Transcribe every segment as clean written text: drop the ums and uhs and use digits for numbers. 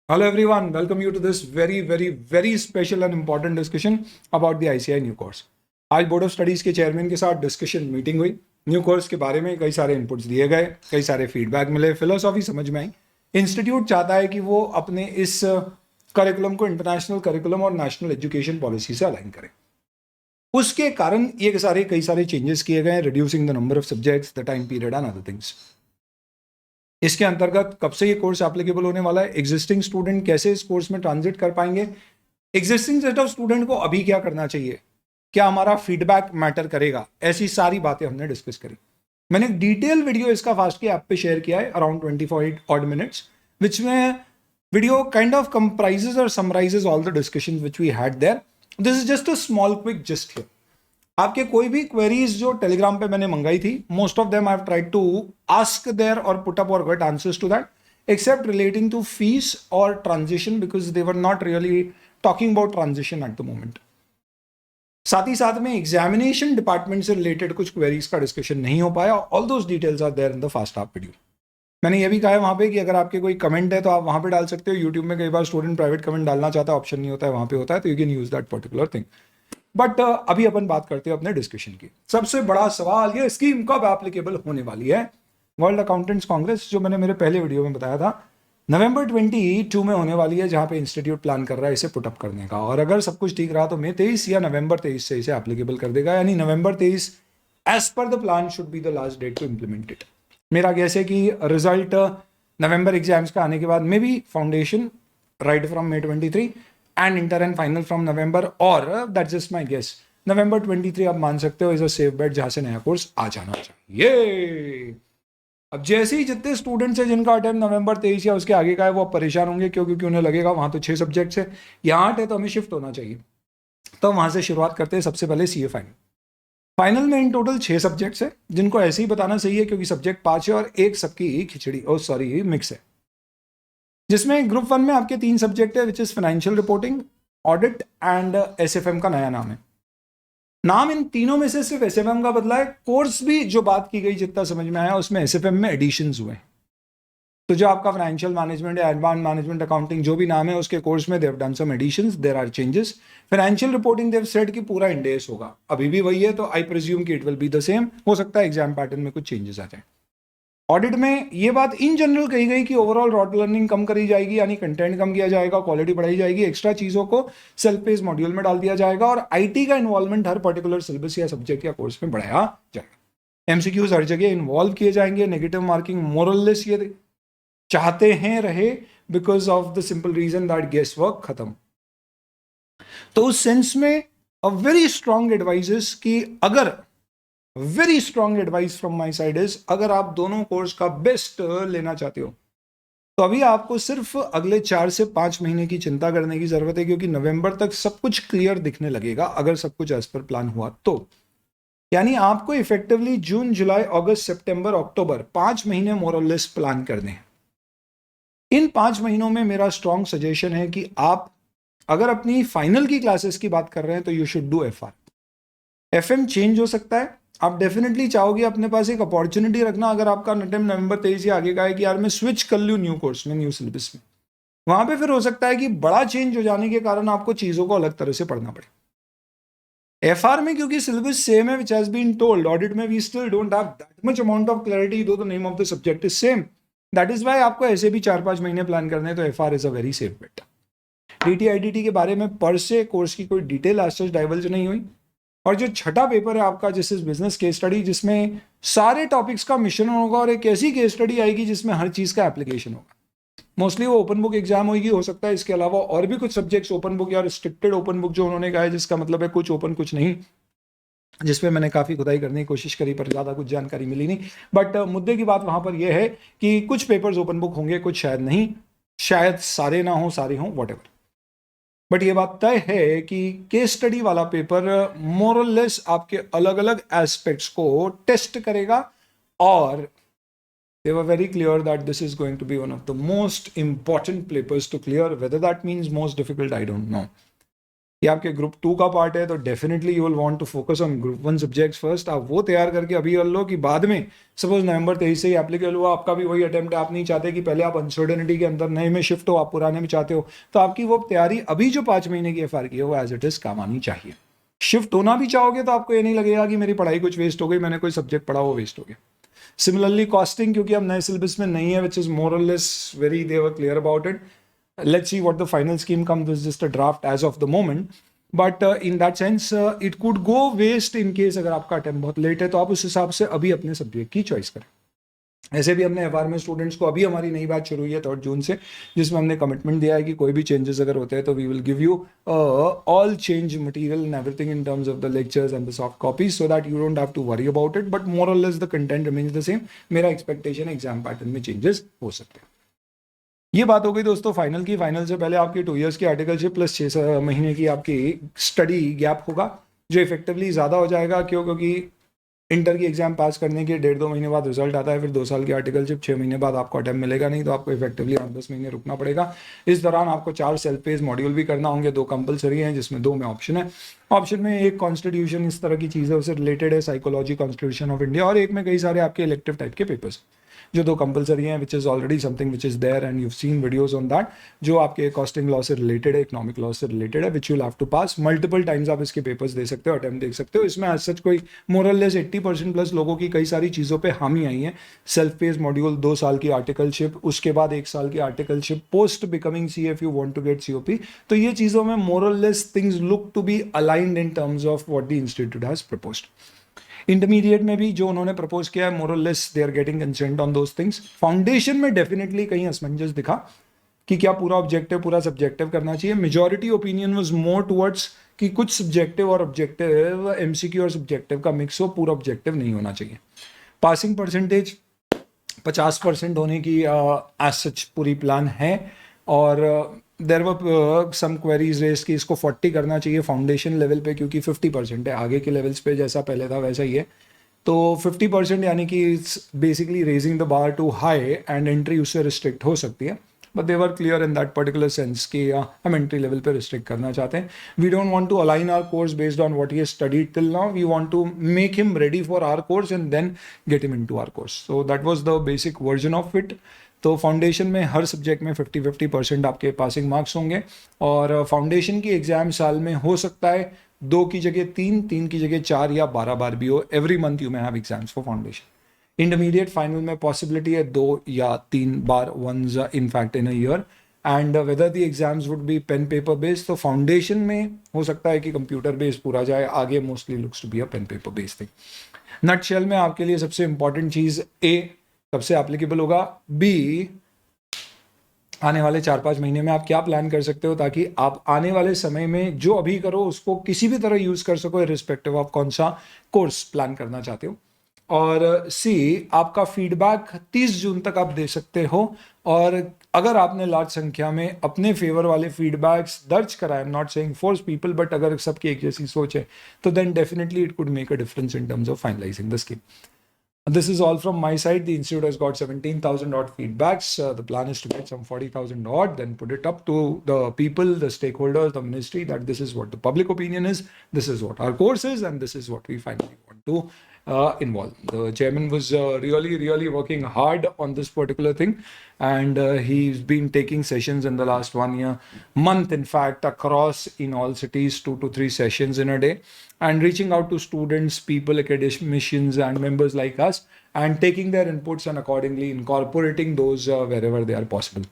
Hello everyone, welcome you to this very special and important discussion about the ICI new course. आज board of studies के chairman के साथ discussion meeting हुई। New course के बारे में कई सारे इनपुट्स दिए गए, कई सारे फीडबैक मिले, फिलोसॉफी समझ में आई। इंस्टीट्यूट चाहता है कि वो अपने इस करिकुलम को इंटरनेशनल करिकुलम और नेशनल एजुकेशन पॉलिसी से अलाइन करे। उसके कारण ये कई सारे चेंजेस किए गए, reducing the number of subjects, the time period and other things. इसके अंतर्गत कब से ये कोर्स एप्लीकेबल होने वाला है, एग्जिस्टिंग स्टूडेंट कैसे इस कोर्स में ट्रांजिट कर पाएंगे, एग्जिस्टिंग सेट ऑफ स्टूडेंट को अभी क्या करना चाहिए, क्या हमारा फीडबैक मैटर करेगा, ऐसी सारी बातें हमने डिस्कस करी। मैंने एक डिटेल वीडियो इसका फास्ट की ऐप पे शेयर किया है, अराउंड 24 ऑड मिनट्स, विच में वीडियो काइंड ऑफ कंप्राइजेस और summarises all the discussions which we had there. This is just a small quick just here. आपके कोई भी क्वेरीज जो टेलीग्राम पे मैंने मंगाई थी, most of them I have tried to ask there और पुट अप और get answers to that, except relating to fees और transition, because they were not really talking about transition at the moment. साथ ही साथ में examination department से related कुछ queries का डिस्कशन नहीं हो पाया। All those details are there in the fast app video. मैंने ये भी कहा है वहां पे कि अगर आपके कोई कमेंट है तो आप वहां पे डाल सकते हो। यूट्यूब में कई बार स्टूडेंट प्राइवेट कमेंट डालना चाहता है, ऑप्शन नहीं होता है, वहां पे होता है, तो you can use that particular thing. But अभी अपन बात करते हैं अपने डिस्कशन की। सबसे बड़ा सवाल, ये स्कीम कब एप्लीकेबल होने वाली है। वर्ल्ड अकाउंटेंट्स कांग्रेस, जो मैंने मेरे पहले वीडियो में बताया था, नवंबर 22 में होने वाली है, जहां पे इंस्टीट्यूट प्लान कर रहा है इसे पुटअप करने का। और अगर सब कुछ ठीक रहा तो मई 23 या नवंबर 23 से इसे एप्लीकेबल कर देगा, यानी November 23 as per the plan should be the last date to implement it. मेरा गैस है कि रिजल्ट नवंबर एग्जाम्स का आने के बाद may be foundation right from May 23 and inter and final from November, और that's just my guess. November 23 आप मान सकते हो इज अ सेफ बेट, जहां से नया कोर्स आ जाना चाहिए। अब जैसे ही जितने स्टूडेंट्स हैं जिनका अटेम्प्ट नवंबर 23 या उसके आगे का है, वो परेशान होंगे, क्यों? क्योंकि उन्हें लगेगा वहां तो 6 सब्जेक्ट्स है, यहाँ 8 है, तो हमें शिफ्ट होना चाहिए। तो वहां से शुरुआत करते हैं। सबसे पहले सीए फाइनल। फाइनल में इन टोटल 6 सब्जेक्ट्स है, जिनको ऐसे ही बताना सही है क्योंकि सब्जेक्ट 5 है और एक सबकी खिचड़ी मिक्स है। जिसमें ग्रुप 1 में आपके 3 सब्जेक्ट है, which is financial reporting, audit and SFM का नया नाम है। नाम इन तीनों में से सिर्फ एसएफएम का बदला है। कोर्स भी जो बात की गई, जितना समझ में आया, उसमें एसएफएम में एडिशंस हुए हैं। तो जो आपका फाइनेंशियल मैनेजमेंट या एडवांस मैनेजमेंट अकाउंटिंग जो भी नाम है, उसके कोर्स में they have done some additions, there are changes. Financial reporting they have said कि पूरा इंडेस होगा, अभी भी वही है, तो आई प्रिज्यूम कि it will be the same. हो सकता है एग्जाम पैटर्न में कुछ चेंजेस आ जाए। ऑडिट में ये बात इन जनरल कही गई कि ओवरऑल रॉट लर्निंग कम करी जाएगी, यानी कंटेंट कम किया जाएगा, क्वालिटी बढ़ाई जाएगी, एक्स्ट्रा चीजों को सेल्फ पेस मॉड्यूल में डाल दिया जाएगा, और आईटी का इन्वॉल्वमेंट हर पर्टिकुलर सिलेबस या सब्जेक्ट या कोर्स में बढ़ाया जाएगा। एमसीक्यूज हर जगह इन्वॉल्व किए जाएंगे। नेगेटिव मार्किंग मोरलेस ये चाहते हैं रहे, because of the simple reason that guess work खत्म। तो उस सेंस में अ वेरी स्ट्रॉन्ग एडवाइस कि अगर very strong advice from my side is, अगर आप दोनों कोर्स का बेस्ट लेना चाहते हो तो अभी आपको सिर्फ अगले 4 से 5 महीने की चिंता करने की जरूरत है, क्योंकि नवंबर तक सब कुछ क्लियर दिखने लगेगा अगर सब कुछ एज पर प्लान हुआ तो। यानी आपको इफेक्टिवली जून, जुलाई, अगस्त, सितंबर, अक्टूबर 5 महीने मोर और लेस प्लान करने हैं। इन 5 महीनों में मेरा स्ट्रॉन्ग सजेशन है कि आप अगर अपनी फाइनल की क्लासेस की बात कर रहे हैं तो you should do FR. FM change हो सकता है। आप डेफिनेटली चाहोगे अपने पास एक अपॉर्चुनिटी रखना, अगर आपका अटेम्प्ट नवंबर 23 या आगे का है, कि यार मैं स्विच कर लूँ न्यू कोर्स में, न्यू सिलेबस में। वहां पे फिर हो सकता है कि बड़ा चेंज हो जाने के कारण आपको चीजों को अलग तरह से पढ़ना पड़े। एफआर में क्योंकि सिलेबस सेम है, which has been told, audit में we still don't have that much amount of clarity, though the name of the subject is same. That is why आपको ऐसे भी 4-5 महीने प्लान करने, तो FR is a very safe bet. DT IDT के बारे में पर से कोर्स की कोई डिटेल आज तक डाइवर्ज नहीं हुई। और जो छठा पेपर है आपका, जिस इज बिजनेस केस स्टडी, जिसमें सारे टॉपिक्स का मिश्रण होगा और एक ऐसी केस स्टडी आएगी जिसमें हर चीज का एप्लीकेशन होगा। मोस्टली वो ओपन बुक एग्जाम होगी, हो सकता है इसके अलावा और भी कुछ सब्जेक्ट्स ओपन बुक या रिस्ट्रिक्टेड ओपन बुक जो उन्होंने कहा है, जिसका मतलब है कुछ ओपन कुछ नहीं, जिसपे मैंने काफी खुदाई करने की कोशिश करी पर ज्यादा कुछ जानकारी मिली नहीं। बट मुद्दे की बात वहां पर यह है कि कुछ पेपर्स ओपन बुक होंगे, कुछ शायद नहीं, शायद सारे ना हो, सारे हों, वॉट एवर। बट ये बात तय है कि केस स्टडी वाला पेपर मोर और लेस आपके अलग अलग एस्पेक्ट्स को टेस्ट करेगा, और they were very clear that this is going to be one of the most important papers to clear. Whether that means most difficult, I don't know. ये आपके group 2 का part है, तो definitely you will want to focus on group 1 subjects first. आप वो तैयार करके अभी कर लो कि बाद में सपोज नवंबर 23 से ही एप्लीकेबल हुआ, आपका भी वही अटेम्प्ट है, आप नहीं चाहते कि पहले आप अनसर्टेनिटी के अंदर नए में शिफ्ट हो, आप पुराने में चाहते हो, तो आपकी वो तैयारी अभी जो 5 महीने की एफआर की है वो एज इट इज काम आनी चाहिए। शिफ्ट होना भी चाहोगे तो आपको ये नहीं लगेगा कि मेरी पढ़ाई कुछ वेस्ट हो गई, मैंने कोई सब्जेक्ट पढ़ा वो वेस्ट हो गया। सिमिलरली कॉस्टिंग, क्योंकि हम नए सिलेबस में नहीं है, which is more or less very they were clear about it. Let's see what the final scheme comes. This is just a draft as of the moment. But in that sense, it could go waste in case अगर आपका attempt बहुत late है, तो आप उस हिसाब से अभी अपने सब्जेक्ट की चॉइस करें। ऐसे भी हमने एफआर में स्टूडेंट्स को, अभी हमारी नई बैच शुरू हुई है 3 जून से, जिसमें हमने कमिटमेंट दिया है कि कोई भी चेंजेस अगर होते हैं तो we will give you all change material and everything in terms of the lectures and the soft copies, so that you don't have to worry about it, but more or less the content remains the same. मेरा expectation exam pattern में changes हो सकते हैं। ये बात हो गई दोस्तों फाइनल की। फाइनल से पहले आपकी 2 इयर्स की आर्टिकलशिप प्लस 6 महीने की आपकी स्टडी गैप होगा, जो इफेक्टिवली ज़्यादा हो जाएगा। क्यों? क्योंकि इंटर की एग्जाम पास करने के 1.5-2 महीने बाद रिजल्ट आता है, फिर 2 साल की आर्टिकलशिप, 6 महीने बाद आपको अटेम्प्ट मिलेगा नहीं, तो आपको इफेक्टिवली 8-10 महीने रुकना पड़ेगा। इस दौरान आपको 4 सेल्फ पेज मॉड्यूल भी करना होंगे, 2 कंपलसरी हैं जिसमें 2 में ऑप्शन है। ऑप्शन में एक कॉन्स्टिट्यूशन इस तरह की चीज़ है, उससे रिलेटेड है साइकोलॉजी कॉन्स्टिट्यूशन ऑफ इंडिया, और एक में कई सारे आपके इलेक्टिव टाइप के पेपर्स, जो 2 कंपलसरी हैं, which is already something which is there and you seen videos on that, जो आपके कॉस्टिंग लॉ से रिलेटेड है, इकोनॉमिक लॉ से रिलेटेड है, which you have to pass multiple times. आप इसके पेपर्स दे सकते हो, अटेम्प्ट देख सकते हो। इसमें एज सच कोई मोरलेस 80% प्लस लोगों की कई सारी चीज़ों पे हामी आई हैं। सेल्फ पेज मॉड्यूल, 2 साल की आर्टिकलशिप, उसके बाद 1 साल की articleship, post becoming CF you want to get COP। तो ये चीज़ों में more less things look to be aligned in terms of what the institute has proposed. Intermediate में भी जो उन्होंने प्रपोज किया है, more or less they are getting consent on those things. Foundation में डेफिनेटली कहीं असमंजस दिखा कि क्या पूरा ऑब्जेक्टिव पूरा सब्जेक्टिव करना चाहिए। Majority opinion was more towards कि कुछ सब्जेक्टिव और ऑब्जेक्टिव, MCQ और सब्जेक्टिव का मिक्स हो, पूरा ऑब्जेक्टिव नहीं होना चाहिए। पासिंग परसेंटेज 50% होने की एज सच पूरी प्लान है, और देर वर सम क्वेरीज रेस कि इसको 40 करना चाहिए फाउंडेशन लेवल पे, क्योंकि 50% है, आगे के लेवल्स पे जैसा पहले था वैसा ही है। तो 50% यानी कि it's basically raising the bar to high and entry उससे रिस्ट्रिक्ट हो सकती है। But they were clear in that particular sense कि हम एंट्री लेवल पे रिस्ट्रिक्ट करना चाहते हैं। We don't want to align our course based on what he has studied till now, we want to make him ready for our course and then get him into our course. So that was the basic version of it. तो foundation में हर subject में 50-50% आपके passing marks होंगे, और foundation की exam साल में हो सकता है 2 की जगह 3, 3 की जगह 4 या 12 बार भी हो। Every month you may have exams for foundation. Intermediate final में पॉसिबिलिटी है 2 या 3 बार, once in fact in a year, and whether the exams would be pen paper based. तो फाउंडेशन में हो सकता है कि कंप्यूटर बेस्ड पूरा जाए, आगे mostly looks to be a pen paper based thing. Nutshell में आपके लिए सबसे इंपॉर्टेंट चीज़ A कब से एप्लीकेबल होगा, B आने वाले 4-5 महीने में आप क्या प्लान कर सकते हो ताकि आप आने वाले समय में जो अभी करो उसको किसी भी तरह यूज कर सको, रिस्पेक्टिव ऑफ कौन सा कोर्स प्लान करना चाहते हो। और C आपका फीडबैक 30 जून तक आप दे सकते हो, और अगर आपने लार्ज संख्या में अपने फेवर वाले फीडबैक्स दर्ज कराए, I am not saying force people, but अगर सबकी एक जैसी सोच है तो then definitely it could make a difference in terms of finalising the scheme. This is all from my side. The institute has got 17,000 odd feedbacks. The plan is to get some 40,000 odd, then put it up to the people, the stakeholders, the ministry, that this is what the public opinion is, this is what our course is, and this is what we finally want to involve. The chairman was really working hard on this particular thing, and he's been taking sessions in the last 1 year, month in fact, across in all cities, 2 to 3 sessions in a day, and reaching out to students, people, academicians, and members like us, and taking their inputs and accordingly incorporating those wherever they are possible.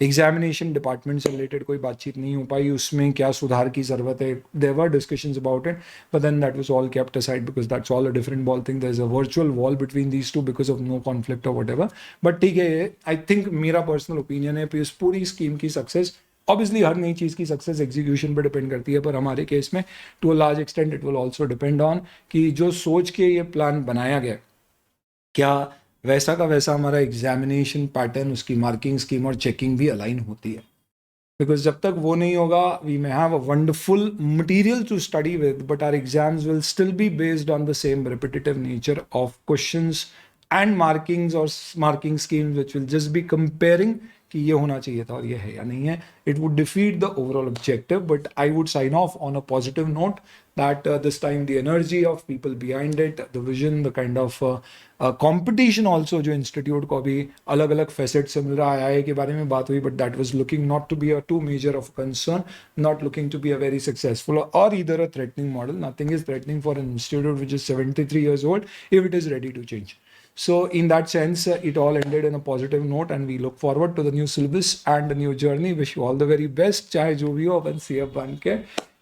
Examination department से related कोई बातचीत नहीं हो पाई, उसमें क्या सुधार की ज़रूरत है, there were discussions about it, but then that was all kept aside because that's all a different ball thing. There's a virtual wall between these two because of no conflict or whatever. But ठीक है, I think मेरा personal opinion है कि इस पूरी scheme की success, obviously हर नई चीज़ की सक्सेस एग्जीक्यूशन पर डिपेंड करती है, पर हमारे केस में to a large extent it will also depend on कि जो सोच के ये प्लान बनाया गया क्या वैसा का वैसा हमारा एग्जामिनेशन पैटर्न, उसकी मार्किंग स्कीम और चेकिंग भी अलाइन होती है। बिकॉज जब तक वो नहीं होगा, we may have a wonderful material to study with, but our exams will still be based on the same repetitive nature of questions and markings or marking schemes which will just be comparing कि ये होना चाहिए था और ये है या नहीं है. It would defeat the overall objective, but I would sign off on a positive note that this time the energy of people behind it, the vision, the kind of competition also जो institute को अभी अलग अलग facets से मिल रहा है. IA के बारे में बात हुई, but that was looking not to be a too major of concern, not looking to be a very successful or either a threatening model. Nothing is threatening for an institute which is 73 years old if it is ready to change. So in that sense, it all ended in a positive note, and we look forward to the new syllabus and the new journey. Wish you all the very best. चाहे जो भी हो, अपन CF बन के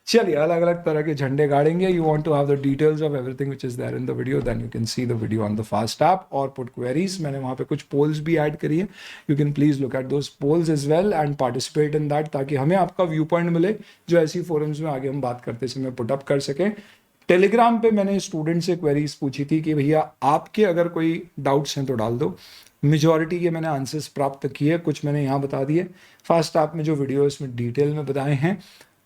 चलिए अलग अलग तरह के झंडे गाड़ेंगे. You want to have the details of everything which is there in the video, then you can see the video on the Fast app or put queries. मैंने वहाँ पे कुछ polls भी ऐड करी है. You can please look at those polls as well and participate in that, ताकि हमें आपका व्यू पॉइंट मिले जो ऐसी फोरम्स में आगे हम बात करते समय पुट अप कर सकें. टेलीग्राम पे मैंने स्टूडेंट से क्वेरीज पूछी थी कि भैया आपके अगर कोई डाउट्स हैं तो डाल दो. मेजॉरिटी के मैंने आंसर्स प्राप्त किए, कुछ मैंने यहाँ बता दिए. फास्ट ऐप में जो वीडियो इसमें डिटेल में बताए हैं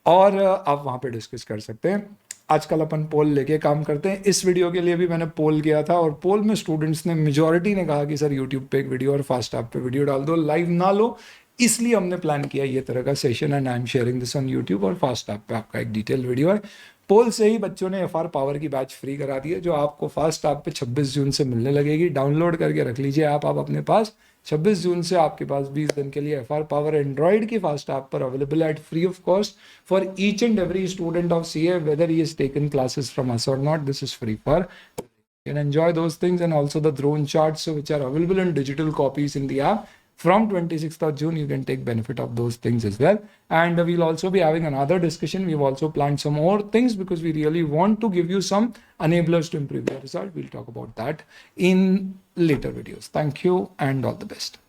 और आप वहाँ पे डिस्कस कर सकते हैं. आजकल अपन पोल लेके काम करते हैं. इस वीडियो के लिए भी मैंने पोल किया था और पोल में स्टूडेंट्स ने मेजॉरिटी ने कहा कि सर यूट्यूब पे एक वीडियो और फास्ट ऐप पे वीडियो डाल दो, लाइव ना लो. इसलिए हमने प्लान किया ये तरह का session and I am sharing this on YouTube और फास्ट ऐप पे आपका एक डिटेल वीडियो है. पोल से ही बच्चों ने FR पावर की बैच फ्री करा दी है जो आपको फास्ट ऐप पे 26 जून से मिलने लगेगी. डाउनलोड करके रख लीजिए आप अपने पास. 26 जून से आपके पास 20 दिन के लिए FR पावर एंड्रॉइड की फास्ट ऐप पर available at free of cost for each and every student of CA whether he is taken classes from us or not. This is free for you can enjoy those things and also the drone charts which are available in digital copies in the app. From 26th of June, you can take benefit of those things as well. And we'll also be having another discussion. We've also planned some more things because we really want to give you some enablers to improve your result. We'll talk about that in later videos. Thank you and all the best.